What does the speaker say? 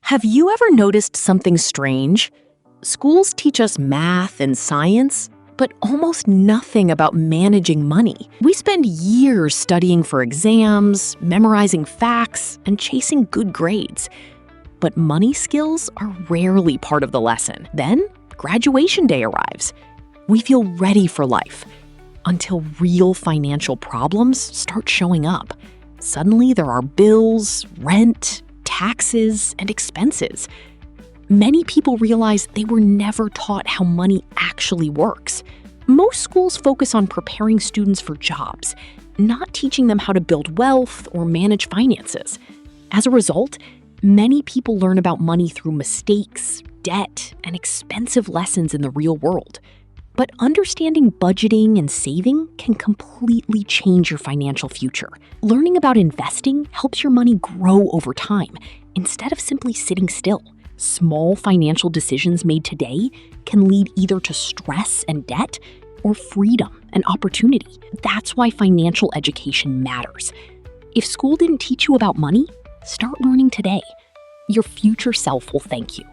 Have you ever noticed something strange? Schools teach us math and science, but almost nothing about managing money. We spend years studying for exams, memorizing facts, and chasing good grades. But money skills are rarely part of the lesson. Then, graduation day arrives. We feel ready for life until real financial problems start showing up. Suddenly, there are bills, rent, taxes, and expenses. Many people realize they were never taught how money actually works. Most schools focus on preparing students for jobs, not teaching them how to build wealth or manage finances. As a result, many people learn about money through mistakes, debt, and expensive lessons in the real world. But understanding budgeting and saving can completely change your financial future. Learning about investing helps your money grow over time instead of simply sitting still. Small financial decisions made today can lead either to stress and debt or freedom and opportunity. That's why financial education matters. If school didn't teach you about money, start learning today. Your future self will thank you.